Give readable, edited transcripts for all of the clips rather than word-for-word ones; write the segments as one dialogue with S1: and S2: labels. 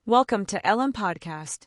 S1: Welcome to LM Podcast.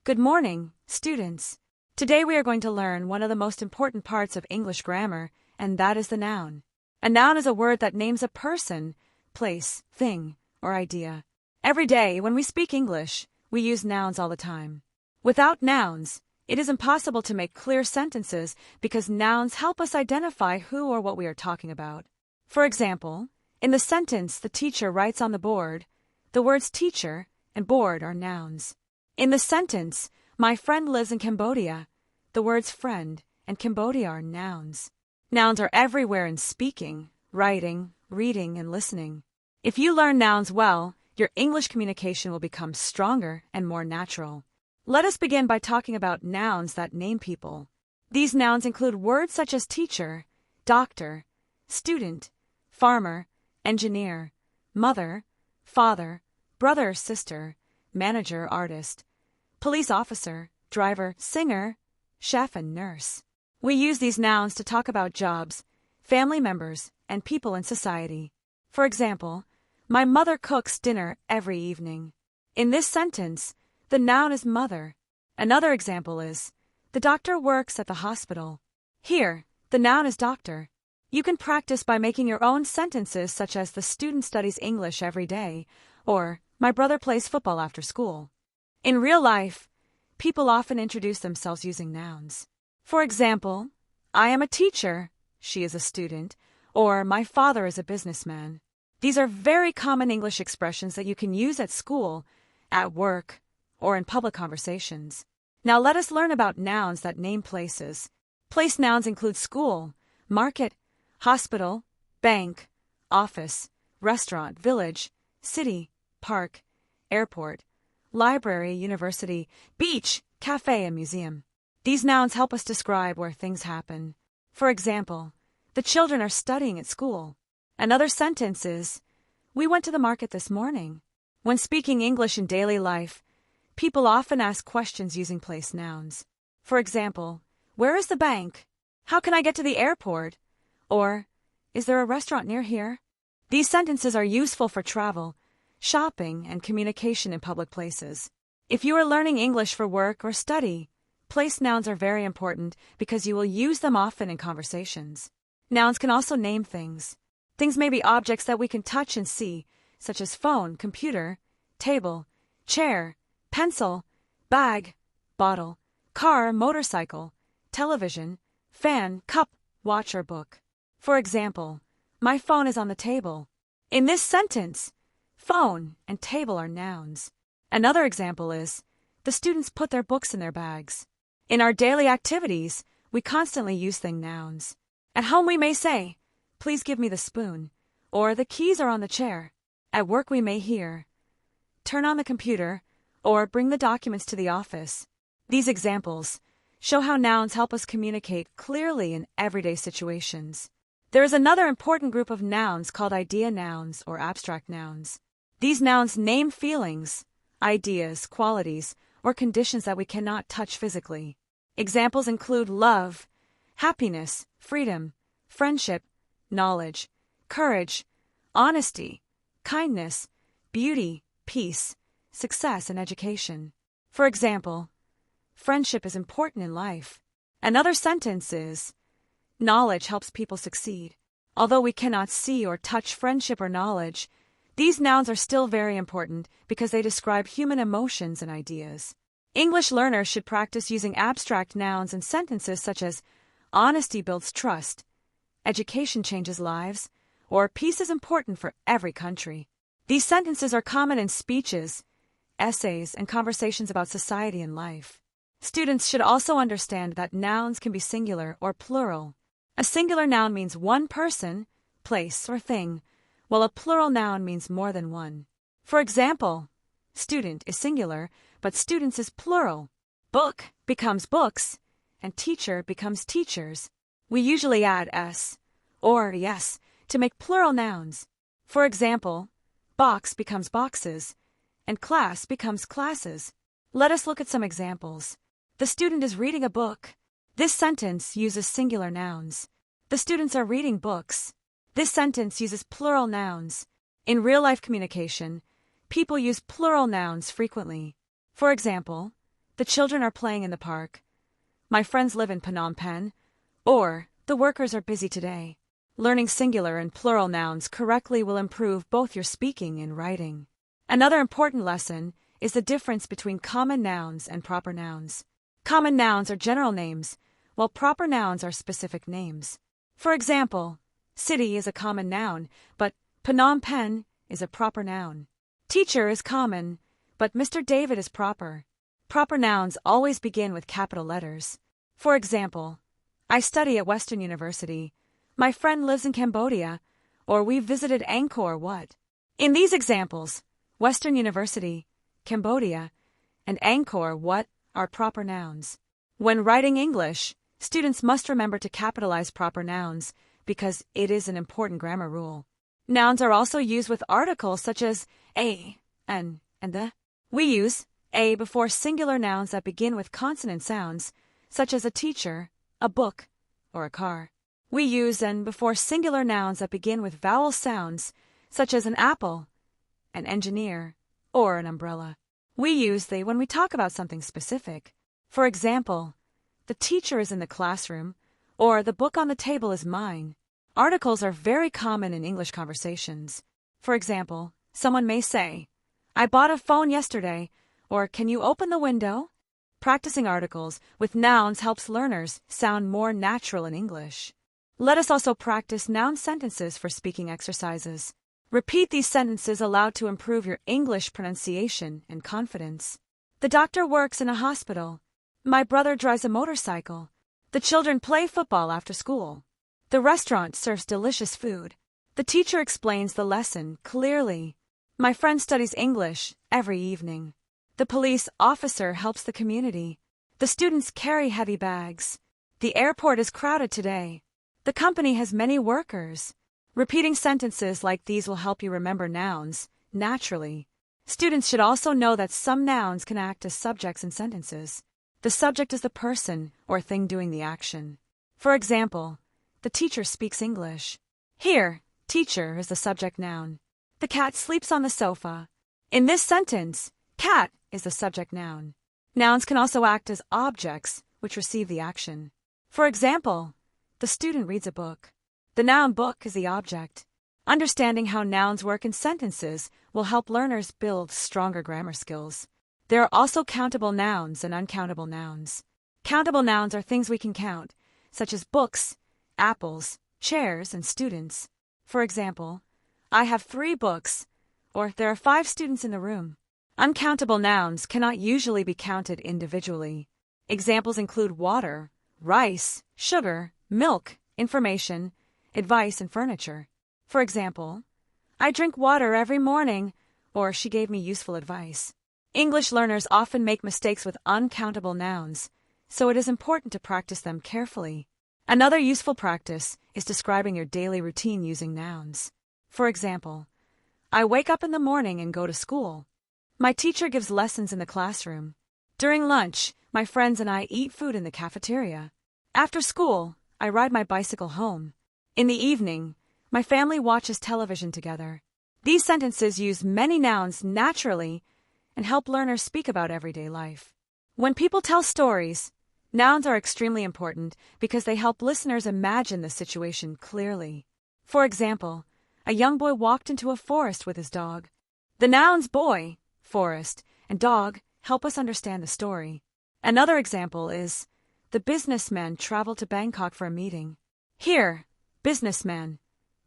S1: Good morning, students. Today we are going to learn one of the most important parts of English grammar, and that is the noun. A noun is a word that names a person, place, thing, or idea. Every day when we speak English, we use nouns all the time. Without nouns, it is impossible to make clear sentences because nouns help us identify who or what we are talking about. For example, in the sentence "the teacher writes on the board," the words teacher and board are nouns. In the sentence, "my friend lives in Cambodia," the words friend and Cambodia are nouns. Nouns are everywhere in speaking, writing, reading, and listening. If you learn nouns well, your English communication will become stronger and more natural. Let us begin by talking about nouns that name people. These nouns include words such as teacher, doctor, student, farmer, engineer, mother, father, brother, sister, manager, artist, police officer, driver, singer, chef, and nurse. We use these nouns to talk about jobs, family members, and people in society. For example, my mother cooks dinner every evening. In this sentence, the noun is mother. Another example is, the doctor works at the hospital. Here, the noun is doctor. You can practice by making your own sentences such as the student studies English every day, or my brother plays football after school. In real life, people often introduce themselves using nouns. For example, I am a teacher, she is a student, or my father is a businessman. These are very common English expressions that you can use at school, at work, or in public conversations. Now let us learn about nouns that name places. Place nouns include school, market, hospital, bank, office, restaurant, village, city, park, airport, library, university, beach, cafe, and museum. These nouns help us describe where things happen. For example, the children are studying at school. Another sentence is, we went to the market this morning. When speaking English in daily life, people often ask questions using place nouns. For example, where is the bank? How can I get to the airport? Or, is there a restaurant near here? These sentences are useful for travel, shopping, and communication in public places. If you are learning English for work or study, place nouns are very important because you will use them often in conversations. Nouns can also name things. Things may be objects that we can touch and see, such as phone, computer, table, chair, pencil, bag, bottle, car, motorcycle, television, fan, cup, watch, or book. For example, my phone is on the table. In this sentence, phone and table are nouns. Another example is, the students put their books in their bags. In our daily activities, we constantly use nouns. At home we may say, please give me the spoon, or the keys are on the chair. At work we may hear, turn on the computer, or bring the documents to the office. These examples show how nouns help us communicate clearly in everyday situations. There is another important group of nouns called idea nouns or abstract nouns. These nouns name feelings, ideas, qualities, or conditions that we cannot touch physically. Examples include love, happiness, freedom, friendship, knowledge, courage, honesty, kindness, beauty, peace, success, and education. For example, friendship is important in life. Another sentence is, knowledge helps people succeed. Although we cannot see or touch friendship or knowledge, these nouns are still very important because they describe human emotions and ideas. English learners should practice using abstract nouns in sentences such as, honesty builds trust, education changes lives, or peace is important for every country. These sentences are common in speeches, essays, and conversations about society and life. Students should also understand that nouns can be singular or plural. A singular noun means one person, place, or thing, while a plural noun means more than one. For example, student is singular, but students is plural. Book becomes books, and teacher becomes teachers. We usually add s or yes to make plural nouns. For example, box becomes boxes, and class becomes classes. Let us look at some examples. The student is reading a book. This sentence uses singular nouns. The students are reading books. This sentence uses plural nouns. In real-life communication, people use plural nouns frequently. For example, the children are playing in the park. My friends live in Phnom Penh. Or, the workers are busy today. Learning singular and plural nouns correctly will improve both your speaking and writing. Another important lesson is the difference between common nouns and proper nouns. Common nouns are general names, while proper nouns are specific names. For example, city is a common noun, but Phnom Penh is a proper noun. Teacher is common, but Mr. David is proper. Proper nouns always begin with capital letters. For example, I study at Western University. My friend lives in Cambodia, or we visited Angkor Wat. In these examples, Western University, Cambodia, and Angkor Wat are proper nouns. When writing English, students must remember to capitalize proper nouns because it is an important grammar rule. Nouns are also used with articles such as a, and the. We use a before singular nouns that begin with consonant sounds, such as a teacher, a book, or a car. We use an before singular nouns that begin with vowel sounds, such as an apple, an engineer, or an umbrella. We use they when we talk about something specific. For example, the teacher is in the classroom, or the book on the table is mine. Articles are very common in English conversations. For example, someone may say, I bought a phone yesterday, or can you open the window? Practicing articles with nouns helps learners sound more natural in English. Let us also practice noun sentences for speaking exercises. Repeat these sentences aloud to improve your English pronunciation and confidence. The doctor works in a hospital. My brother drives a motorcycle. The children play football after school. The restaurant serves delicious food. The teacher explains the lesson clearly. My friend studies English every evening. The police officer helps the community. The students carry heavy bags. The airport is crowded today. The company has many workers. Repeating sentences like these will help you remember nouns naturally. Students should also know that some nouns can act as subjects in sentences. The subject is the person or thing doing the action. For example, the teacher speaks English. Here, teacher is the subject noun. The cat sleeps on the sofa. In this sentence, cat is the subject noun. Nouns can also act as objects which receive the action. For example, the student reads a book. The noun book is the object. Understanding how nouns work in sentences will help learners build stronger grammar skills. There are also countable nouns and uncountable nouns. Countable nouns are things we can count, such as books, apples, chairs, and students. For example, I have 3 books, or there are 5 students in the room. Uncountable nouns cannot usually be counted individually. Examples include water, rice, sugar, milk, information, advice, and furniture. For example, I drink water every morning, or she gave me useful advice. English learners often make mistakes with uncountable nouns, so it is important to practice them carefully. Another useful practice is describing your daily routine using nouns. For example, I wake up in the morning and go to school. My teacher gives lessons in the classroom. During lunch, my friends and I eat food in the cafeteria. After school, I ride my bicycle home. In the evening, my family watches television together. These sentences use many nouns naturally and help learners speak about everyday life. When people tell stories, nouns are extremely important because they help listeners imagine the situation clearly. For example, a young boy walked into a forest with his dog. The nouns boy, forest, and dog help us understand the story. Another example is, the businessman traveled to Bangkok for a meeting. Here, businessman,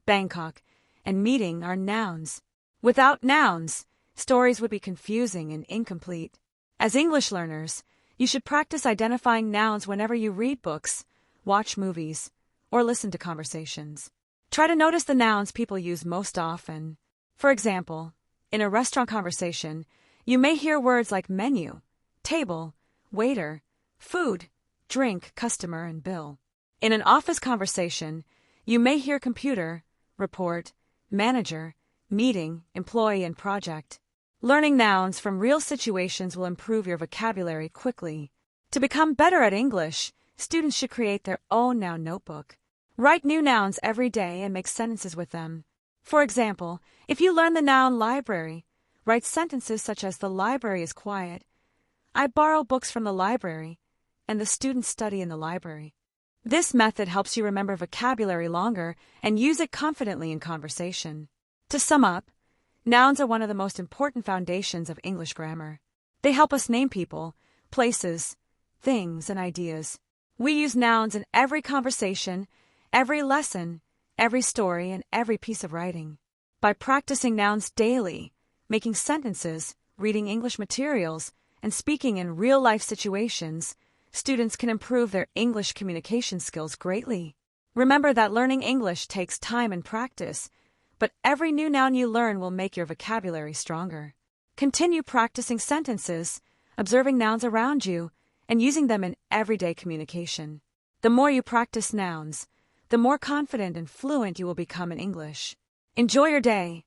S1: Bangkok, and meeting are nouns. Without nouns, stories would be confusing and incomplete. As English learners, you should practice identifying nouns whenever you read books, watch movies, or listen to conversations. Try to notice the nouns people use most often. For example, in a restaurant conversation, you may hear words like menu, table, waiter, food, drink, customer, and bill. In an office conversation, you may hear computer, report, manager, meeting, employee, and project. Learning nouns from real situations will improve your vocabulary quickly. To become better at English, students should create their own noun notebook. Write new nouns every day and make sentences with them. For example, if you learn the noun library, Write sentences such as the library is quiet, I borrow books from the library, and the students study in the library. This method helps you remember vocabulary longer and use it confidently in conversation. To sum up, nouns are one of the most important foundations of English grammar. They help us name people, places, things, and ideas. We use nouns in every conversation, every lesson, every story, and every piece of writing. By practicing nouns daily, making sentences, reading English materials, and speaking in real-life situations, students can improve their English communication skills greatly. Remember that learning English takes time and practice, but every new noun you learn will make your vocabulary stronger. Continue practicing sentences, observing nouns around you, and using them in everyday communication. The more you practice nouns, the more confident and fluent you will become in English. Enjoy your day.